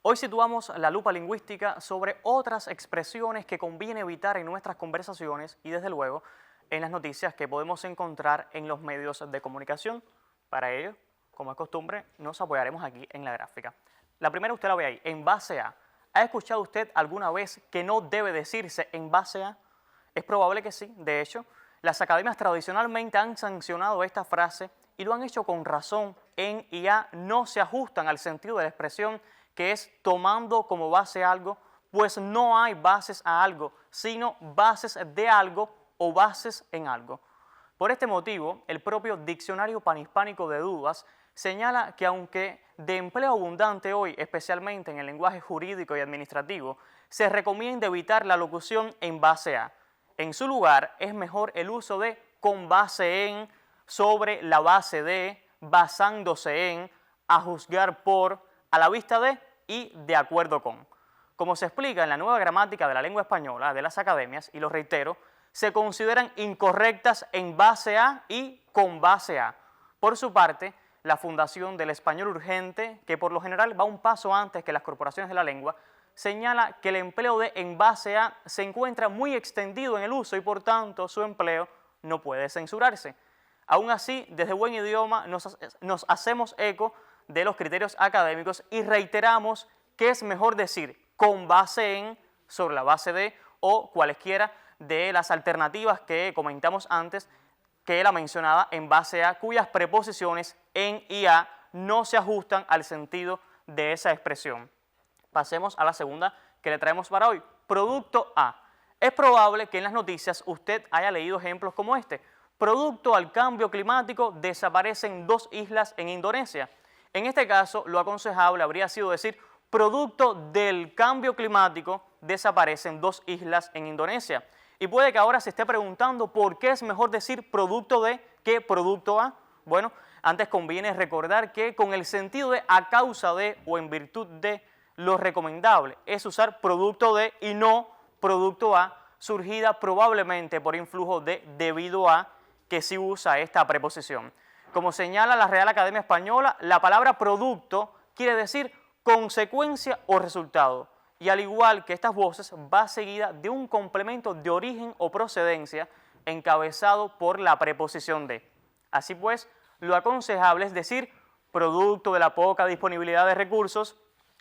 Hoy situamos la lupa lingüística sobre otras expresiones que conviene evitar en nuestras conversaciones y desde luego en las noticias que podemos encontrar en los medios de comunicación. Para ello, como es costumbre, nos apoyaremos aquí en la gráfica. La primera usted la ve ahí, en base a. ¿Ha escuchado usted alguna vez que no debe decirse en base a? Es probable que sí. De hecho, las academias tradicionalmente han sancionado esta frase y lo han hecho con razón. En y a no se ajustan al sentido de la expresión, que es tomando como base algo, pues no hay bases a algo, sino bases de algo o bases en algo. Por este motivo, el propio Diccionario Panhispánico de Dudas señala que aunque de empleo abundante hoy, especialmente en el lenguaje jurídico y administrativo, se recomienda evitar la locución en base a. En su lugar, es mejor el uso de con base en, sobre la base de, basándose en, a juzgar por, a la vista de y de acuerdo con. Como se explica en la nueva gramática de la lengua española de las academias, y lo reitero, se consideran incorrectas en base a y con base a. Por su parte, la Fundación del Español Urgente, que por lo general va un paso antes que las corporaciones de la lengua, señala que el empleo de en base a se encuentra muy extendido en el uso y por tanto su empleo no puede censurarse. Aún así, desde Buen Idioma nos hacemos eco de los criterios académicos y reiteramos que es mejor decir con base en, sobre la base de o cualesquiera de las alternativas que comentamos antes que la mencionada en base a, cuyas preposiciones en y a no se ajustan al sentido de esa expresión. Pasemos a la segunda que le traemos para hoy, producto a. Es probable que en las noticias usted haya leído ejemplos como este. Producto al cambio climático desaparecen 2 islas en Indonesia. En este caso, lo aconsejable habría sido decir producto del cambio climático desaparecen 2 islas en Indonesia. Y puede que ahora se esté preguntando por qué es mejor decir producto de que producto a. Bueno, antes conviene recordar que con el sentido de a causa de o en virtud de, lo recomendable es usar producto de y no producto a, surgida probablemente por influjo de debido a, que sí usa esta preposición. Como señala la Real Academia Española, la palabra producto quiere decir consecuencia o resultado, y al igual que estas voces va seguida de un complemento de origen o procedencia encabezado por la preposición de. Así pues, lo aconsejable es decir producto de la poca disponibilidad de recursos,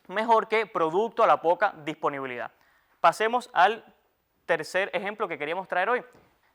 mejor que producto a la poca disponibilidad. Pasemos al tercer ejemplo que queríamos traer hoy.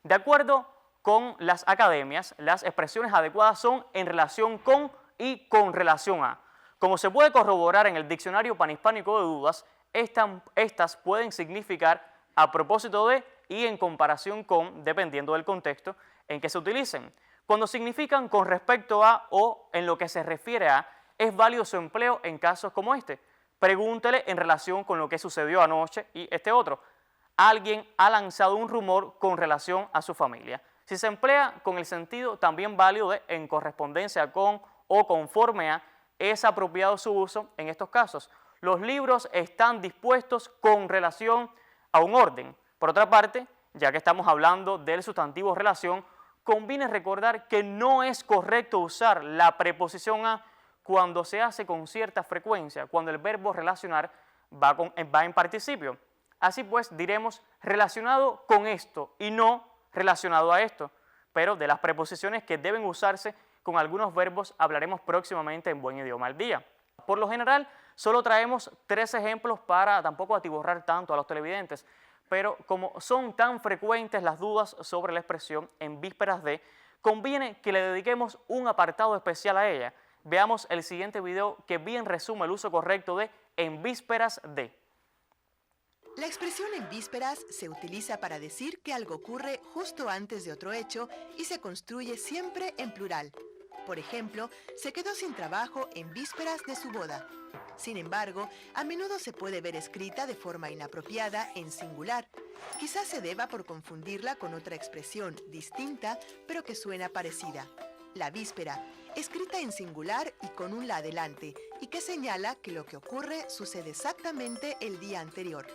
De acuerdo con las academias, las expresiones adecuadas son en relación con y con relación a. Como se puede corroborar en el Diccionario Panhispánico de Dudas, estas pueden significar a propósito de y en comparación con, dependiendo del contexto en que se utilicen. Cuando significan con respecto a o en lo que se refiere a, es válido su empleo en casos como este. Pregúntele en relación con lo que sucedió anoche y este otro. Alguien ha lanzado un rumor con relación a su familia. Si se emplea con el sentido también válido de en correspondencia con o conforme a, es apropiado su uso en estos casos. Los libros están dispuestos con relación a un orden. Por otra parte, ya que estamos hablando del sustantivo relación, conviene recordar que no es correcto usar la preposición a cuando se hace con cierta frecuencia, cuando el verbo relacionar va en participio. Así pues, diremos relacionado con esto y no relacionado a esto, pero de las preposiciones que deben usarse con algunos verbos hablaremos próximamente en Buen Idioma al Día. Por lo general, solo traemos 3 ejemplos para tampoco atiborrar tanto a los televidentes, pero como son tan frecuentes las dudas sobre la expresión en vísperas de, conviene que le dediquemos un apartado especial a ella. Veamos el siguiente video que bien resume el uso correcto de en vísperas de. La expresión en vísperas se utiliza para decir que algo ocurre justo antes de otro hecho y se construye siempre en plural. Por ejemplo, se quedó sin trabajo en vísperas de su boda. Sin embargo, a menudo se puede ver escrita de forma inapropiada en singular. Quizás se deba por confundirla con otra expresión distinta, pero que suena parecida. La víspera, escrita en singular y con un la adelante, y que señala que lo que ocurre sucede exactamente el día anterior.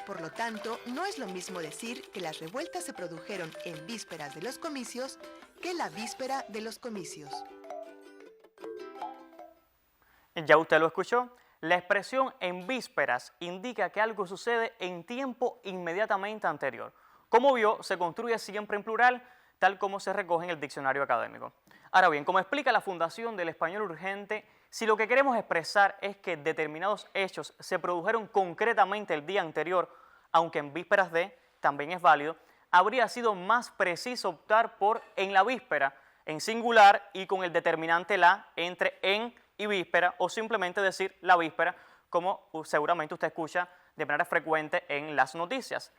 Por lo tanto, no es lo mismo decir que las revueltas se produjeron en vísperas de los comicios que la víspera de los comicios. Ya usted lo escuchó, La expresión en vísperas indica que algo sucede en tiempo inmediatamente anterior. Como vio, se construye siempre en plural, tal como se recoge en el diccionario académico. Ahora bien, como explica la Fundación del Español Urgente, si lo que queremos expresar es que determinados hechos se produjeron concretamente el día anterior, aunque en vísperas de, también es válido, habría sido más preciso optar por en la víspera, en singular y con el determinante la entre en y víspera, o simplemente decir la víspera, como seguramente usted escucha de manera frecuente en las noticias.